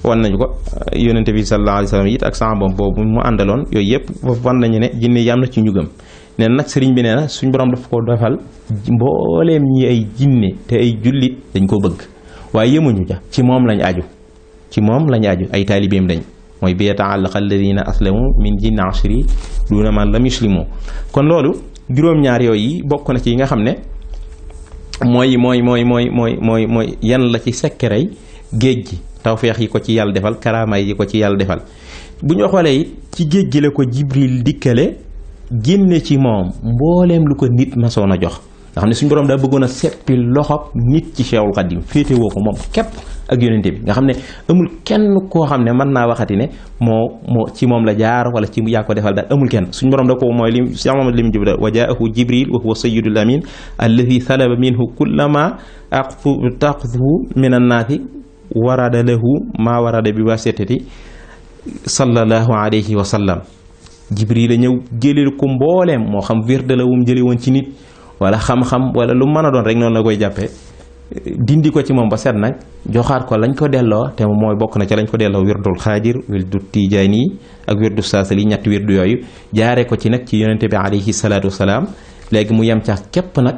wan nañu ko yonente bi sallallahu alayhi wa sallam it ak saxaabam boobu mu àndaloon yooyu yëpp wan nañu ne jinne yi am na ci ñu gëm nee nag sëriñ bi nee na suñ borom daf ko defal mbooleem ñi ay jinne te ay jullit dañ ko bëgg waaye yemuñu ca ci moom lañ aju ay taalibeem lañ mooy bi yata'allaqa alladina aslamu min jinni ashri duna man lam yuslimu kon loolu juróom-ñaar yooyu bokk na ci yi nga xam ne mooy yan la ci sekkerey géej gi tawfeex yi ko ci yàlla defal karaama yi ko ci yàlla defal bu ñu xoolee it ci géej gi la ko Jibril dikkale génne ci moom mbooleem lu ko nit masoon a jox nga xam ne suñu borom daa bëggoon a seppi loxob nit ci Cheikhul Khadim féete woo ko moom képp ak yonente bi nga xam ne amul kenn koo xam ne mën naa waxati ne moo ci moom la jaar wala ci yaa ko defal daal amul kenn suñu borom da ko mooy lim Cheikh Mamadou lim jib wa jaahu Jibril wa huwa sayyidul amin alladi talaba minhu kullama taqfu min annaasi warada lahu maa warada bi wasitati sallallahu alayhi wa sallam Jibril la ñëw jëleel ko mbooleem moo xam wérde la wum jële woon ci nit wala xam-xam wala lu mën a doon rek noonu la koy jàppee dindi ko ci moom ba set nag joxaat ko lañ ko delloo te mooy bokk na ca lañ ko delloo wirdul xaadir wirdu tijaani ak wirdu saasali ñetti wirdu yooyu jaaree ko ci nag ci yonente bi alayhi salaatu wasalaam léegi mu yem ca képp nag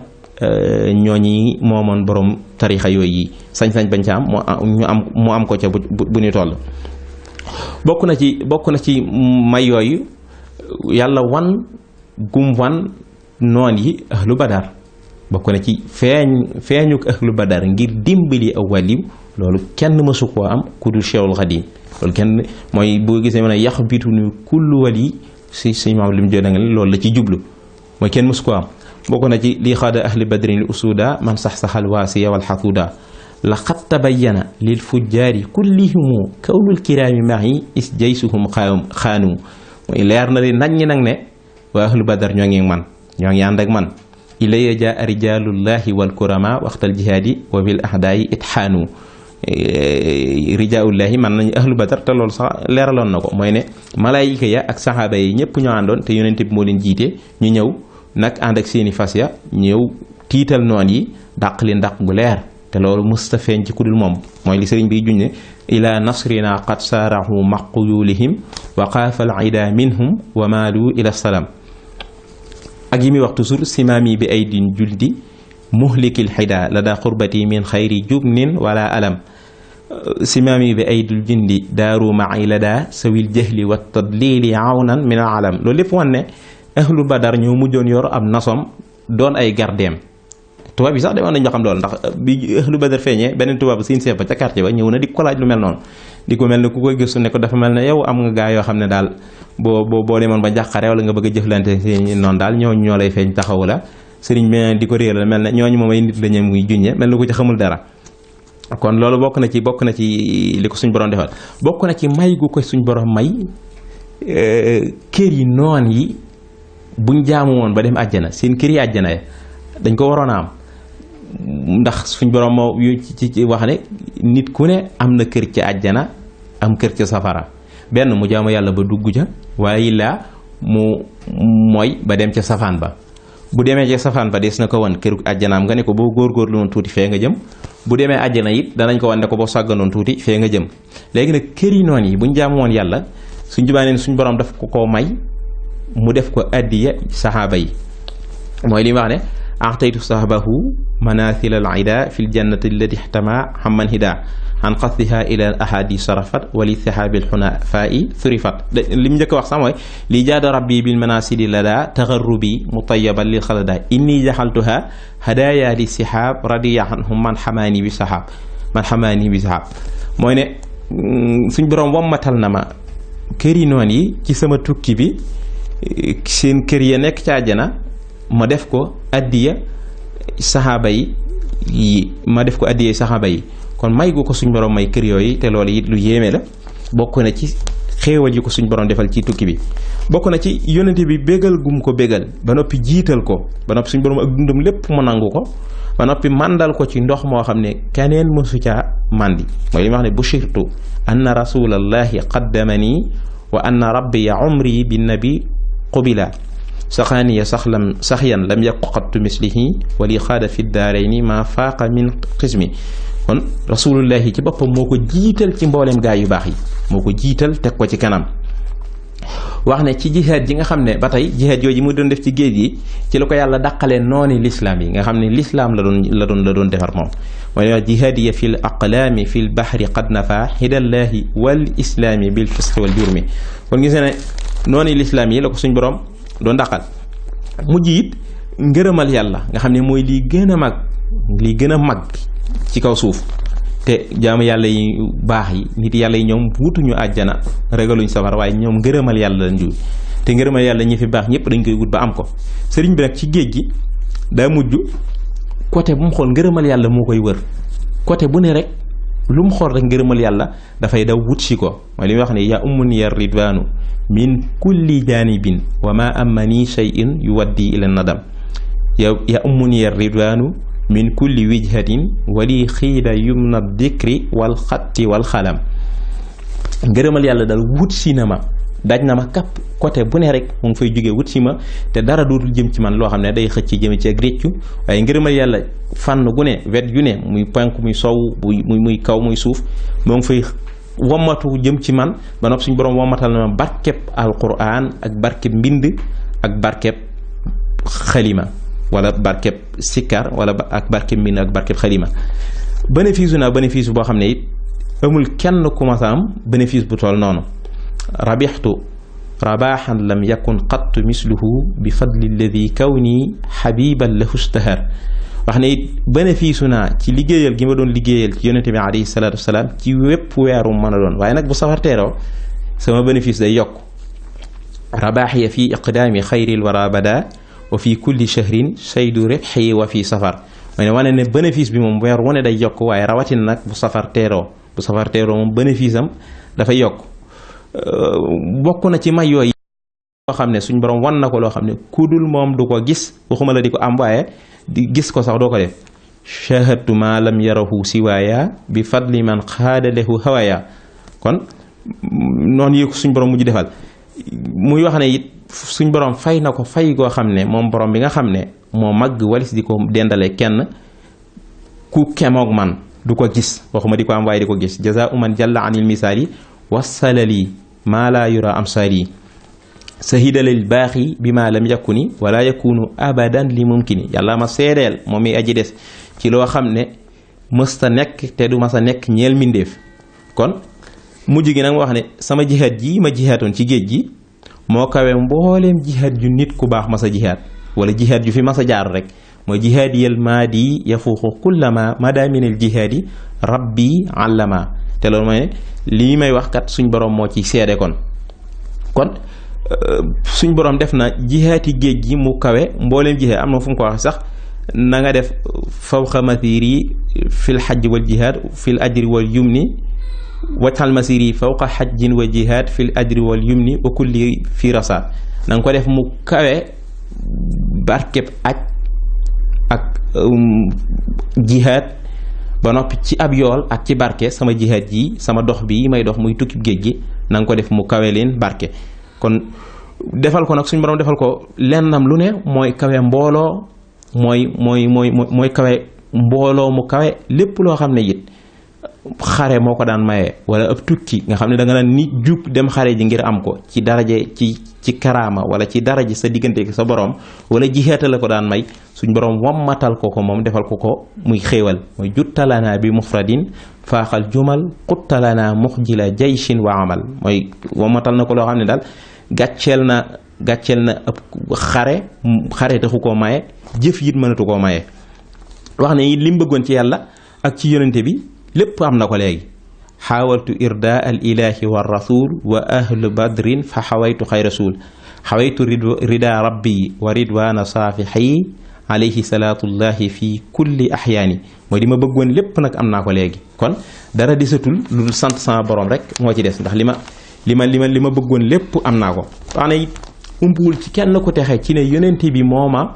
ñooñi moomoon borom tarixa yooyu yi sañ-sañ bañ ca am mu am ko ca bu ñu toll bokk na ci may yooyu yàlla wan noon yi ahlu badar bokk na ci feeñuk ahlu badar ngir dimbali aw wàlliw loolu kenn mësu koo am ku dul Cheikhul Khadim loolu kenn mooy boo gisee mën a yax bitu ni kullu wali si suñu maam li mu jooda nga loolu la ci jublu mooy kenn mësu koo am bokk na ci lii xaada ahli badrin li usuda man sax-saxal waasiya wal xafuda laqad tabayyana lil fujjaari kullihimu kawnul kiraami mahi is jaysuhum xaanu mooy leer na leen nañ ñi nag ne waa ahlu badar ñoo ngi ànd ak man ilaya jaa rijalullahi wal kurama waxtal jihaadi wa bil ahdaayi itxaanu rijaullahi man nañu ahlu badar te loolu sax leeraloon na ko mooy ne malaayika ya ak saxaaba yi ñëpp ñoo àndoon te yonente bi moo leen jiite ñu ñëw nag ànd ak seeni fas ya ñëw tiital noon yi dàq leen dàq gu leer te loolu musta feeñ ci kudul moom mooy li sëriñ bi junne ila nasrina qad saarahu maquyulihim wa qaafal ida minhum wa maalu ila salaam ak yi muy wax toujours simaami bi aydin juldi muhlikil xida la daa xurbati min xayri jubnin wala alam simaami bi aydil jundi daaru ma'i la daa sawil jahli wa tadlili awnan min alam loolu lépp wan ne ahlu badar ñoo mujjoon yor am nasom doon ay gardeem tubaab bi sax demoon nañ ñoo xam loolu ndax bi ahlu badar feeñee beneen tubaab siin seef ba ca quartier ba ñëw na di ko laaj lu mel noonu di ko mel ne ku koy gëstu ne ko dafa mel ne yow am nga gaa yoo xam ne daal boo demoon ba njàqare wala nga bëgg a jëflante si noonu daal ñoo lay feeñ taxawu la sëriñ bi di ko réeral mel ne ñooñu moom ay nit la ñem muy junñe mel na ko ci xamul dara kon loolu bokk na ci li ko suñ borom defal bokk na ci may gu ko suñ borom may kër yi noon yi buñ jaamu woon ba dem àjjana seen kër yi àjjana ya dañ ko waroon a am ndax suñ borom moo ci wax ne nit ku ne am na kër ci àjjana am kër ci safara benn mu jaamu yàlla ba dugg ca waaye laa mu mooy ba dem ca safaan ba bu demee ca safaan ba des na ko wan këru àjjanaam nga ne ko boo góorgóorlu woon tuuti fee nga jëm bu demee àjjana it danañ ko wan ne ko boo sàgganoon tuuti fee nga jëm léegi nag kër yi noonu yi buñ jaamu woon yàlla suñ jubaaneen suñ borom daf ko koo may mu def ko addiya saxaaba yi mooy li mu wax ne axtaytu sahabahu manathil al ida fi l jannati allati ixtama xamman hida an qasdiha ila al ahadi sarafat wali sahaabi al xunafai surifat li mu njëkk wax sax mooy li jaada rabbi bil manasili lada tagarrubi mutayaban lil xalada inni jaxaltuha hadaya li sihab radiya anhum man xamaani bi sahab mooy ne suñ boroom wammatal na ma këri noon yi ci sama tukki bi seen kër ya nekk ci àjjana ma def ko addiya saxaaba yi kon may gu ko suñ borom may kër yooyu te loolu it lu yéeme la bokk na ci xéewal yi ko suñ borom defal ci tukki bi bokk na ci yónnente bi bégal gum ko bégal ba noppi jiital ko ba noppi suñ borom ak dundam lépp mu nangu ko ba noppi màndal ko ci ndox moo xam ne keneen mësu caa màndi mooy li ma wax ne bushirtu anna rasulallahi qaddamani wa anna rabbiya umri bi nabi qubila saxaaniya saxyan lam yakku xattu mislihi wali xaada fi daarayni maa faaqa min xismi kon rasulullahi ci boppam moo ko jiital ci mboolem gaa yu baax yi moo ko jiital teg ko ci kanam wax ne ci jihaad ji nga xam ne ba tey jihaad yooyu mu doon def ci géej gi ci la ko yàlla dàqalee nooni lislaam yi nga xam ne lislaam la doon defar moom mooy wax jihaadiya fi l aqlaami fi l bahri qad nafa hidallahi wal islaami bil fisqi wal jurmi kon gis ne nooni lislaam yi la ko suñ borom doon dàqal mujj it ngërëmal yàlla nga xam ne mooy lii gën a mag ci kaw suuf te jaamu yàlla yi baax yi nit yàlla yi ñoom wutuñu àjjana regaluñ safar waaye ñoom ngërëmal yàlla lañ juy te ngërëmal yàlla ñi fi baax ñëpp dañ koy wut ba am ko sëriñ bi nag ci géej gi daa mujj côté bu mu xool ngërëmal yàlla moo koy wër côté bu ne rek lu mu xool rek ngërëmal yàlla dafay daw wut si ko mooy li muy wax ne yaa umuni ya ridwaanu min kulli janibin wa ma amani shay'in yuwaddi ila nadam ya umuni ya ridwaanu min kulli wijhatin wali xiida yumna dikri wal xatti wal xalam ngërëmal yàlla dal wut si na ma daj na ma kap côté bu ne rek mu ngi fay jógee wut si ma te dara dootul jëm ci man loo xam ne day xëcc jëme ci ak réccu waaye ngërëmal yàlla fànn gu ne wet yu ne muy penk muy sow muy kaw muy suuf moo ngi fay wommatu jëm ci man ba nopp suñu borom wommatal na ma barkeb alquran ak barkeb mbind ak barkeb xalima wala barkeb sikkar wala ak barkeb mbind ak barkeb xalima bénéfice boo xam ne it amul kenn ku ma sa am bénéfice bu toll noonu rabixtu rabaxan lam yakun qattu misluhu bi fadli alladi kawni xabiban lahu stahar wax ne it bénéfice naa ci liggéeyal gi ma doon liggéeyal ci yonente bi alayhi salaatu wasalaam ci wépp weeru mën a doon waaye nag bu safar teeroo sama bénéfice day yokk rabaxiya fi iqdaami xayril wara bada wa fi kulli shahrin saydu ribxi wa fi safar mooy ne wane ne bénéfice bi moom weer wu ne day yokk waaye rawatina nag bu safar teeroo moom bénéfice am dafay yokk bokk na ci may yooyu loo xam ne suñ borom wan na ko loo xam ne ku dul moom du ko gis waxuma la di ko am waaye di gis ko sax doo ko def shahadtu ma lam yarahu siwaaya bi fadli man xaada lahu hawaaya kon noonu yi ko suñ borom mujj defal muy wax ne it suñ borom fay na ko fay goo xam ne moom borom bi nga xam ne moo màgg walis di ko dendale kenn ku kemoog man du ko gis, waxuma di ko am waaye di ko gis. jazaa'u man jalla anil misaali wasalali maa laa yura amsaali sahida lil baaxi bi ma lam yakuni wala yakunu abadan li mumkini. yàlla ma seedeel moom mi aji des ci loo xam ne mësta nekk te du mas a nekk ñeel mbindéef. kon mujj gi nag ma wax ne sama jihaad ji ma jihaatoon ci géej gi moo kawe mbooleem jihaad ju nit ku baax mas a jihaad wala jihaad ju fi mas a jaar rek, mooy jihaad yal maadi yafuuxu kullama mada minal jihaadi rabbi allama. te loolu mooy lii may wax kat suñ borom moo ci seede. kon suñ borom def na jihaati géej gi mu kawe mbooleem jihaad. am na fu mu ko wax sax na nga def fawqa masiri fil xajj wal jihaad fil ajri wal yumni wajxal masiri fawqa xajjin wa jihaad fil ajri wal yumni wa kulli fi rasa. na nga ko def mu kawe barkeb aj ak jihaad ba noppi ci ab yool ak ci barke sama jihaad ji sama dox bi may dox muy tukkib géej gi na nga ko def mu kawe leen barke. kon defal ko nag suñu borom defal ko lennam lu ne mooy kawe mbooloo mooy kawe mbooloo mu kawe lépp loo xam ne it xare moo ko daan maye wala ab tukki nga xam ne da nga naan nit jug dem xare ji ngir am ko ci daraje ci karaama wala ci daraje sa diggante sa borom wala jihaata la ko daan may suñ borom wammatal ko moom defal ko muy xéewal mooy juttalana bi mufradin faaxal jumal xuttalana muxjila jayshin wa amal. mooy wammatal na ko loo xam ne daal gàcceel na ab xare taxu koo maye, jëf yit mënatu koo maye. wax ne it li mu bëggoon ci yàlla ak ci yonente bi lépp am na ko léegi. xaawaltu irda al ilahi wa rasul wa ahlu badrin fa xawaytu xay rasul xawaytu rida rabbi wa ridwana saafixi alayhi salaatullahi fi kulli axyaani. mooy li ma bëggoon lépp nag am naa ko léegi. kon dara desatul lu sant sama borom rek moo ci des, ndax li ma bëggoon lépp am naa ko. wax ne it umpuwul ci kenn ku texe ci ne yonente bi mooma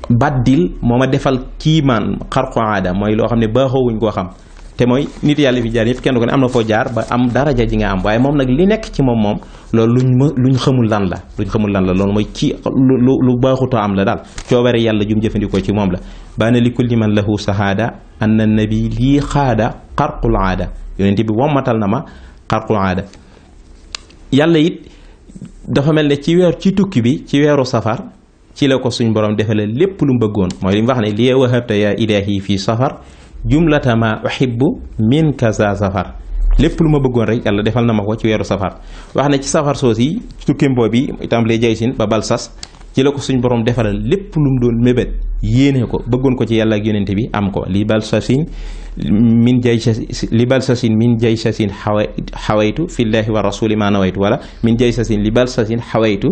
baddil moo ma defal kiimaan xarqu aada, mooy loo xam ne baaxoowuñ koo xam. te mooy nit yàlla fi jaar yëpp kenn ko ne am na foo jaar ba am daraja ji nga am, waaye moom nag li nekk ci moom loolu luñ xamul lan la loolu mooy ci lu baaxutoo am la daal. coobare yàlla jum jëfandikoo ci moom la. baana li kulli man lahu sahaada anna nabi lii xaada xarqul aada. yonente bi wommatal na ma xarqul aada. yàlla it dafa mel ne ci tukki bi ci weeru safar ci la ko suñ borom defale lépp lu mu bëggoon. mooy li mu wax ne li wahabta ya ilahi fii safar jumlata ma uhibbu min kaza safar. lépp lu ma bëggoon rek yàlla defal na ma ko ci weeru safar. wax ne ci safar soos yi tukkim boobu bi tàmbalee jaysin ba balsas ci la ko suñ borom defalal lépp lu mu doon mébét yéene ko bëggoon ko ci yàlla ak yonente bi am ko. li balsasin min jaysasin xawaytu fillahi wa rasuli ma nawaytu, wala min jaysasin li balsasin xawaytu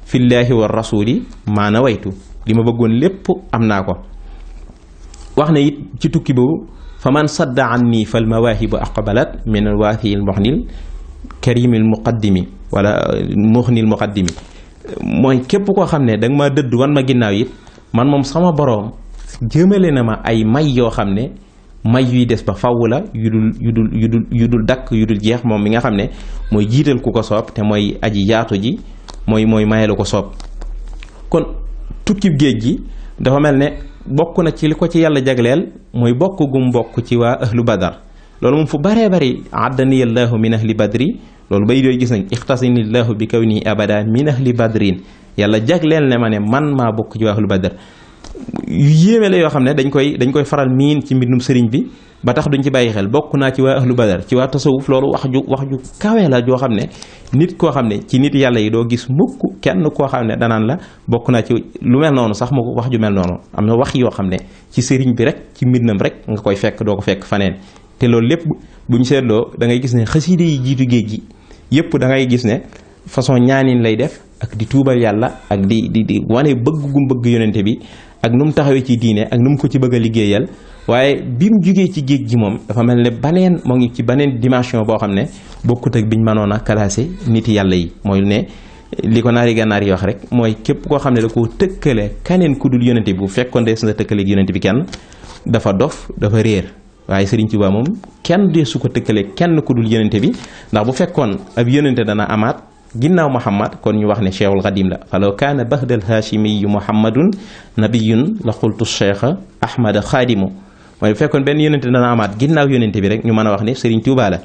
fillaahi wa rasuli maa nawaytu. li ma bëggoon lépp am naa ko. wax na it ci tukki boobu fa man sadda an nii fal mawaahibu aqbalat min alwaahiyil muxnil karimil muqaddimi wala muxnil muqaddimi. mooy képp koo xam ne danga ma dëdd wan ma ginnaaw it man moom sama boroom jëmale na ma ay may yoo xam ne may yuy des ba faww la yu dul dakk yu dul jeex, moom mi nga xam ne mooy jiital ku ko soob te mooy aji yaatu ji mooy maye lu ko soob. kon tukkib géej gi dafa mel ne bokk na ci li ko ci yàlla jagleel mooy bokk gum bokk ci waa ahlu badar. loolu moom fu baree bari addaniyallahu min ahli badri, loolu bay dooy gis nañ ixtasinillahu bi kawni abada min ahli badrin. yàlla jagleel ne ma ne man maa bokk ci waa ahlu badar. yu yéeme la yoo xam ne dañ koy faral miin ci mbindum sëriñ bi ba tax duñ ci bàyyi xel. bokk naa ci waa ahlu badar ci waa tasawuf, loolu wax ju kawe la joo xam ne nit koo xam ne ci nit yàlla yi doo gis mukk kenn koo xam ne danaan la bokk naa ci lu mel noonu. sax mu wax ju mel noonu am na wax yoo xam ne ci sëriñ bi rek ci mbindam rek nga koy fekk, doo ko fekk faneen. te loolu lépp bu ñu seetloo da ngay gis ne xasiide yi jiitu géej gi yëpp da ngay gis ne façon ñaanin lay def ak di tuubal yàlla ak di wane bëgg gum bëgg yonente bi ak nu mu taxawee ci diine ak nu mu ko ci bëgg a liggéeyal. waaye bi mu jugee ci géej gi moom dafa mel ne moo ngi ci beneen dimension boo xam ne bokkut ak biñ mënoon a classé nit yàlla yi. mooy ne li ko naari gànnaar yi wax rek mooy képp koo xam ne da koo tëkkale kaneen ku dul yonente bi bu fekkoon des na tëkkaleeg yonente bi kenn dafa dof dafa réer. waaye Sëriñ Tuubaa moom kenn dee su ko tëkkale kenn ku dul yonente bi, ndax bu fekkoon ab yonente dana amaat ginnaaw Muhammad kon ñu wax ne Cheikhul Xadim la. falaw kaana bahdal haashimiyu Muhammadun nabiyun la qultu Cheikh Ahmada Xaadimu. mooy bu fekkoon benn yonente dana amaat ginnaaw yonente bi rek ñu mën a wax ne Sëriñ Tuubaa la.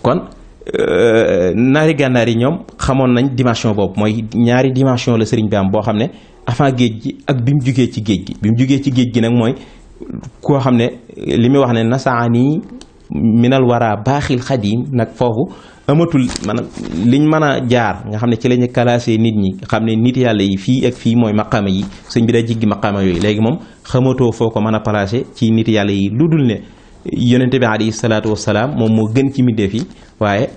kon naari gànnaar yi ñoom xamoon nañ dimension boobu, mooy ñaari dimension la sëriñ bi am boo xam ne avant géej gi ak bi mu jugee ci géej gi. bi mu jugee ci géej gi nag mooy koo xam ne li muy wax ne nasaani minal wara baaxil xadim, nag foofu amatul maanaam liñ mën a jaar nga xam ne ci la ñu classé nit ñi, xam ne nit yàlla yi fii ak fii mooy maqaama yi. sëñ bi daa jiggi maqaama yooyu, léegi moom xamatoo foo ko mën a placé ci nit yàlla yi lu dul ne yonente bi alayhi salaatu wasalaam moom moo gën ci mbindeef yi. waaye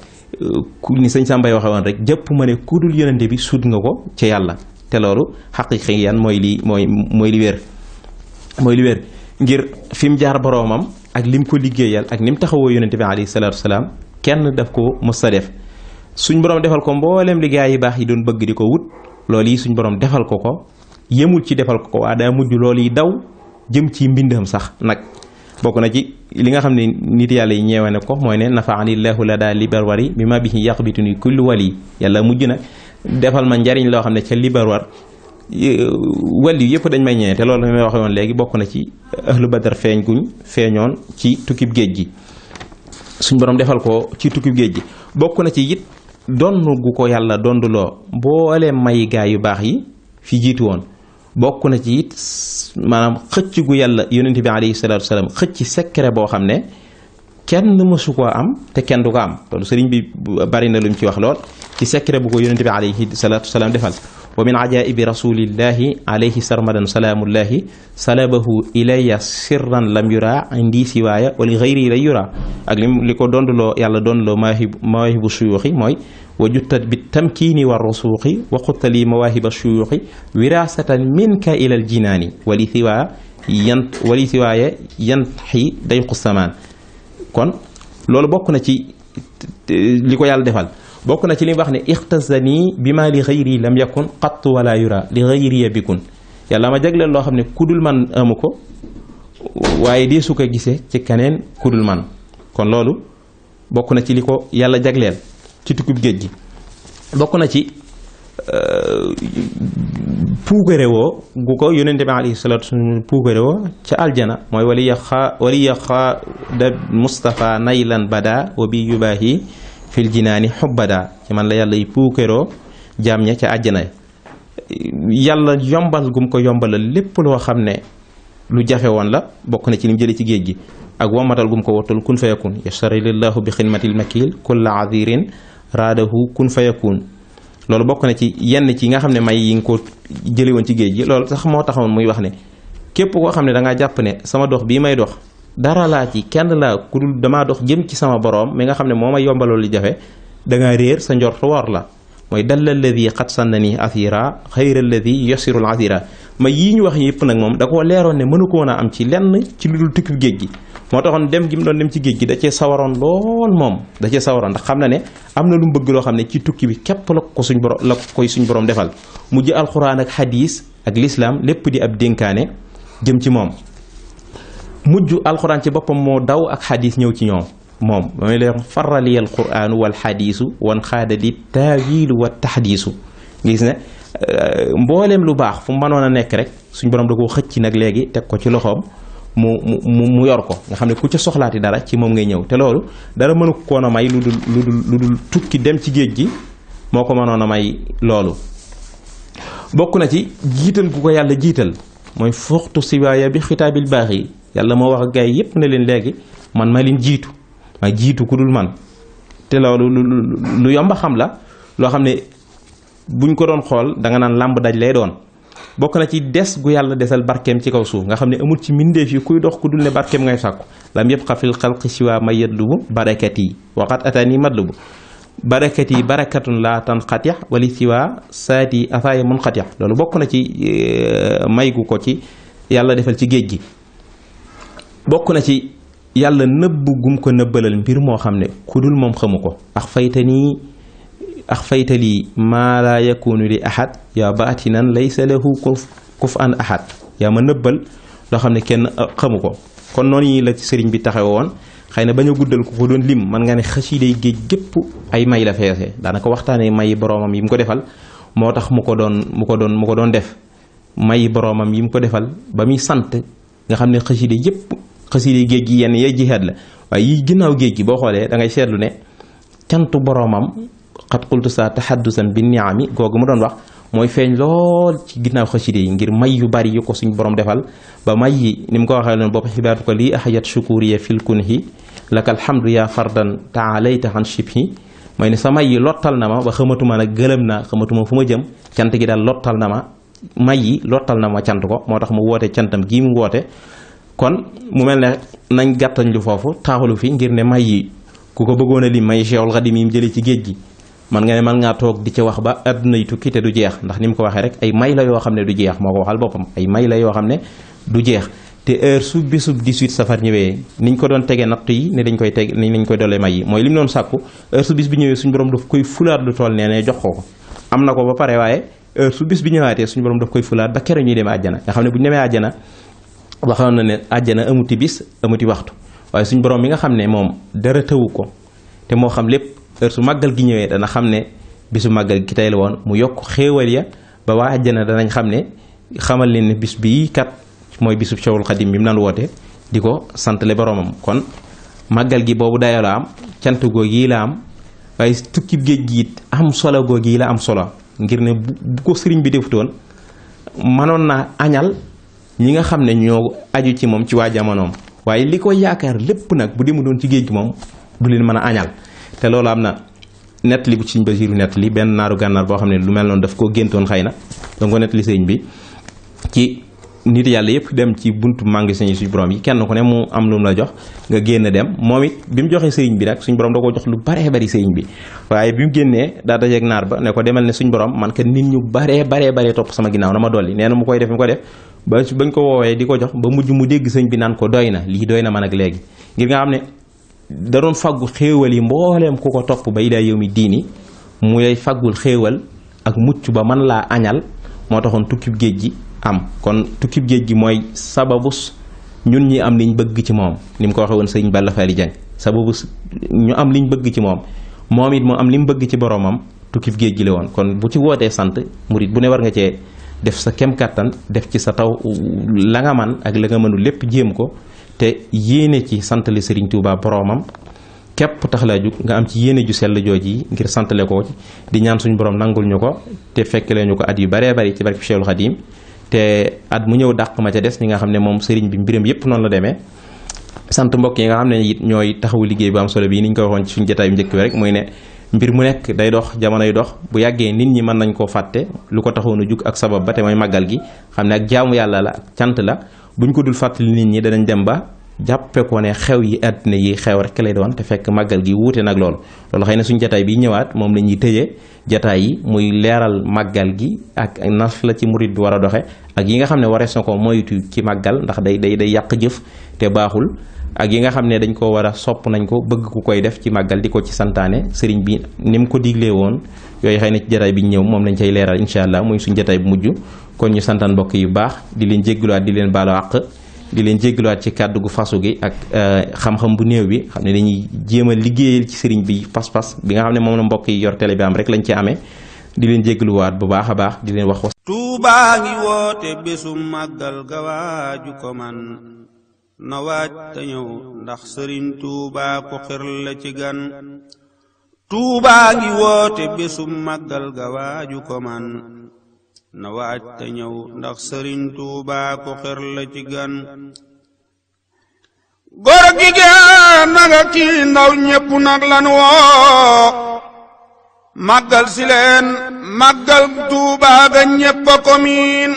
ni sëñ Sàmbay waxe woon rek jëpp ma ne ku dul yonente bi sut nga ko ci yàlla, te loolu xaqiqi yan mooy li li wér mooy li wér ngir fi mu jaar boroomam ak lim ko liggéeyal ak ni mu taxawoo yonente bi alayhi salaatu wasalaam kenn daf ko mës a def. suñ borom defal ko mbooleem liggéey yi baax yi doon bëgg di ko wut, loolu yi suñ borom defal ko ko, yemul ci defal ko ko waa daa mujj loolu yi daw jëm ci mbindam sax nag. bokk na ci li nga xam ne nit yàlla yi ñeewe ne ko mooy ne nafaanillahu la daa libarwari bi ma bihi yaqbitu ni kullu wali, yàlla mujj nag defal ma njariñ loo xam ne ca libarwar wali yëpp dañ may ñëwee. te loolu la may waxe woon léegi bokk na ci ahlu badar feeñ guñ feeñoon ci tukkib géej gi, suñ borom defal ko ci tukkib géej gi. bokk na ci it donn gu ko yàlla donduloo mbooleem may gaa yu baax yi fi jiitu woon. bokk na ci it maanaam xëcc gu yàlla yonente bi alayhi salaatu wasalaam xëcc secret boo xam ne kenn mësu koo am te kenn du ko am. loolu sëriñ bi bari na lu mu ci wax lool ci secret bu ko yonente bi alayhi salaatu wasalaam defal. wa min ajaibi rasulillahi alayhi sarmadan salaamullahi salabahu ilayya sirran lam yura indi siwaaya wali xayri lay yura. ak li ko donduloo yàlla donduloo mawaahibu suyuuxi mooy wa juttat bi tamkiini wa rusuuqi wa xuttali mawaahiba suyuuxi wirasatan minka ilal jinaani wali siwaaya yanxi day xusamaan. kon loolu bokk na ci li ko yàlla defal. bokk na ci li mu wax ne ixtasani bi ma li xayri lam yakun qatt wala yura li xayri bikun, yàlla ma jagleel loo xam ne kudul man amu ko waaye dee su ko gisee ci keneen kudul man. kon loolu bokk na ci li ko yàlla jagleel ci tukkib géej gi. bokk na ci puukarewoo gu ko yonente bi alayhi salaatu wasallam puukarewoo ca aljana, mooy waliya xaa da Mustafa naylan bada wa bi yubaahi fil jinaani xubbada, ci man la yàlla yi puukaroo jaam ña ca àjjana. yàlla yombal gum ko yombalal lépp loo xam ne lu jafe woon la, bokk na ci lim jële ci géej gi. ak wammatal gum ko wattul kun fayakun yashtari lillahu bi xidmatil makil kulla adirin raadahu kun fayakun. loolu bokk na ci yenn ci nga xam ne may yi nga ko jële woon ci géej gi. loolu sax moo taxoon muy wax ne képp koo xam ne da ngaa jàpp ne sama dox bii may dox dara laa ci kenn laa ku dul damaa dox jëm ci sama boroom mi nga xam ne moo may yombaloon li jafe, dangaa réer sa njort war la. mooy dalla alladi qad sannani athira xayra alladi yasirul athira. may yii ñu wax yëpp nag moom da koo leeroon ne mënu ko woon a am ci lenn ci lu dul tukki géej gi. moo taxoon dem gi mu doon dem ci géej gi da cee sawaroon lool, moom da cee sawaroon ndax xam na ne am na lu mu bëgg loo xam ne ci tukki bi képp la ko suñ borom defal. mujj alxuraan ak xadiis ak lislaam lépp di ab dénkaane jëm ci moom. mujj alxuraan ci boppam moo daw ak xadiis ñëw ci ñoom moom mooy leen farali alquraanu wal xadiisu wan xaada li taawiilu wa taxdiisu. gis ne mbooleem lu baax fu mu mënoon a nekk rek suñ borom da koo xëcc nag léegi teg ko ci loxoom mu yor ko, nga xam ne ku ca soxlaati dara ci moom ngay ñëw. te loolu dara mënu koon a may lu dul tukki dem ci géej gi moo ko mënoon a may loolu. bokk na ci jiital gu ko yàlla jiital mooy foxtu siwaaya bi xitaabil baax yi. yàlla moo wax ak gaay yépp ne leen léegi man ma leen jiitu ma jiitu ku dul man. te loolu lu yomba xam la, loo xam ne buñ ko doon xool da nga naan làmb daj lay doon. bokk na ci des gu yàlla desal barkeem ci kaw suuf, nga xam ne amul ci mbindeef yi kuy dox ku dul ne barkeem ngay sàkku. lam yabqa fil xalqi siwa ma yadlubu barakati waqat atani madlubu barakati barakatun la tanqati wali siwa saati afaaya munqati. loolu bokk na ci may gu ko ci yàlla defal ci géej gi. bokk na ci yàlla nëbb gum ko nëbbalal mbir moo xam ne ku dul moom xamu ko. axfaytali maa laa yakunu li ahad yaa baatinan laysa lahu kuf an ahad. yaa ma nëbbal loo xam ne kenn xamu ko. kon noonu yi la ci sëriñ bi taxaw woon xëy na bañ a guddal ku ko doon lim mën nga ne xasiiday géej gépp ay may la feese daanaka waxtaanee may boroomam yi mu ko defal moo tax mu ko doon def may boroomam yi mu ko defal ba muy sant nga xam ne xasiida yëpp xasiida géej gi yenn yee jihaad la waaye yi ginnaaw géej gi boo xoolee da ngay seetlu ne cantu boroomam xat xultu sa tahaddusan bi niami googu mu doon wax mooy feeñ lool ci ginnaaw xasiida yi ngir may yu bari yu ko suñ borom defal ba may yi ni mu ko waxee noonu bopp xibaatu ko lii ahayat shukuriya fil kunhi lakal hamdu yaa fardan taalayta an shibhi mooy ne sa may yi lottal na ma ba xamatuma nag gëlëm naa xamatuma fu ma jëm cant gi daal lottal na ma may yi lottal na ma cant ko moo tax mu woote cantam gii mu woote kon mu mel ne nañ gàttañ lu foofu taaxalu fi ngir ne may yi ku ko bëggoon a lim may Cheikhul Khadim yi mu jëlee ci géej gi man nga ne man ngaa toog di ca wax ba àdduna yi tukki te du jeex ndax ni mu ko waxee rek ay may la yoo xam ne du jeex moo ko waxal boppam ay may la yoo xam ne du jeex te heure su bisub 18 safar ñëwee niñ ko doon tegee natt yi ne dañ koy teg ni nañ koy doole may yi mooy li mu doon sàkku heure su bis bi ñëwee suñu borom daf koy fulaat lu tool nee ne jox ko am na ko ba pare waaye heure su bis bi ñëwaatee suñu borom daf koy fulaat ba kere ñuy demee àjjana nga xam ne bu ñu demee àjjana waxoon na ne àjjana amuti bis amuti waxtu waaye suñu borom mi nga xam ne moom dara tëwu ko te moo xam lépp heure su màggal gi ñëwee dana xam ne bisu màggal gi tey la woon mu yokk xéewal ya ba waa àjjana danañ xam ne xamal leen ne bis bii kat mooy bisu Cheikhul Khadim bi mu naan woote di ko santale boromam kon màggal gi boobu dayoo la am cant googu yi la am waaye tukkib géej gi it am solo googu yi la am solo ngir ne bu ko sëriñ bi defutoon mënoon naa añal ñi nga xam ne ñoo aju ci moom ci waa jamonoom waaye li ko yaakaar lépp nag bu demu doon ci géej gi moom du leen mën a añal te loolu am na nettali bu ci Sëriñ Basiiru nettali benn naaru gànnaar boo xam ne lu mel noonu daf koo géntoon xëy na donc ko nettali sëriñ bi ci nit yàlla yëpp dem ci buntu magasin yi suñu borom yi kenn ku ne mu am lu mu la jox nga génn dem moom it bi mu joxee sëriñ bi nag suñu borom da ko jox lu baree bari sëriñ bi waaye bi mu génnee daa dajeeg naar ba ne ko demal ne suñu borom man ka nit ñu baree topp sama ginnaaw na ma dolli nee na mu koy def mu ko def ba bañ ko woowee di ko jox ba mujj mu dégg sëriñ bi naan ko doy na lii doy na man ak léegi ngir nga xam ne da doon faggu xéewal yi mbooleem ku ko topp ba ilaa yawmi diini mu lay faggul xéewal ak mucc ba man laa añal moo taxoon tukkib géej gi am kon tukkib géej gi mooy sababus ñun ñi am liñ bëgg ci moom ni mu ko waxee woon sëriñ Balla Fally Dieng sababus ñu am liñ bëgg ci moom moom it moo am li mu bëgg ci boromam tukkib géej gi la woon kon bu ci wootee sant murit bu ne war nga cee def sa kem kàttan def ci sa taw la nga man ak la nga mënul lépp jéem ko te yéene ci santale Serigne Touba boromam képp tax laa jug nga am ci yéene ju sell jooji yi ngir santale ko ci di ñaan suñu borom nangul ñu ko te fekkale ñu ko at yu baree bari ci barke Cheikhul Khadim te at mu ñëw dàq ma ca des ñi nga xam ne moom Serigne bi mbiram yépp noonu la demee sant mbokk yi nga xam ne it ñooy taxawu liggéey bu am solo bii ni ñu ko waxoon ci suñu jotaay bu njëkk bi rek mooy ne mbir mu nekk day dox jamonoy dox bu yàggee nit ñi mën nañ koo fàtte lu ko taxoon a jug ak sabab ba te mooy màggal gi xam ne ak jaamu yàlla la ak cant la buñ ko dul fàttali nit ñi danañ dem ba jàppe ko ne xew yi àddina yi xew rek lay doon te fekk màggal gi wuute nag loolu xëy na suñu jataay bi ñëwaat moom la ñuy tëjee jataay yi muy leeral màggal gi ak nas la ci murit bi war a doxe ak yi nga xam ne warees na ko moytu ci màggal ndax day yàq jëf te baaxul ak yi nga xam ne dañ ko war a sopp nañ ko bëgg ku koy def ci màggal di ko ci santaane sëriñ bi ni mu ko diglee woon yooyu xëy na ci jataay bi ñëw moom lañ cay leeral incha allah muy suñu jataay bu mujj kon ñu santaan mbokk yu baax di leen jéggluwaat di leen baalu àq di leen jéggluwaat ci kàddu gu fasu gi ak xam-xam bu néew bi xam ne dañuy jéem a liggéeyal ci sëriñ bi pas-pas bi nga xam ne moom la mbokk yi yor télé bi am rek lañ ci amee di leen jéggluwaat bu baax a baax di leen wax Tuubaa ngi woote bésu màggal gawaaju ko man na waaj te ñëw ndax sëriñ Tuubaa ko xir la ci gan Tuubaa ngi woote bésu màggal gawaaju ko man na waaj te ñëw ndax sëriñ Tuubaa ko xir la ci gan góor ak jigéen mag ak ci ndaw ñépp nag lan woo màggal si leen màggal Tuubaa ga ñépp a ko miin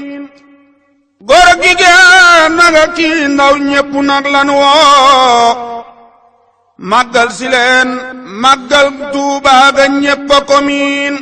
góor ak jigéen mag ak ci ndaw ñépp nag lan woo màggal si leen màggal Tuubaa ga ñépp a ko miin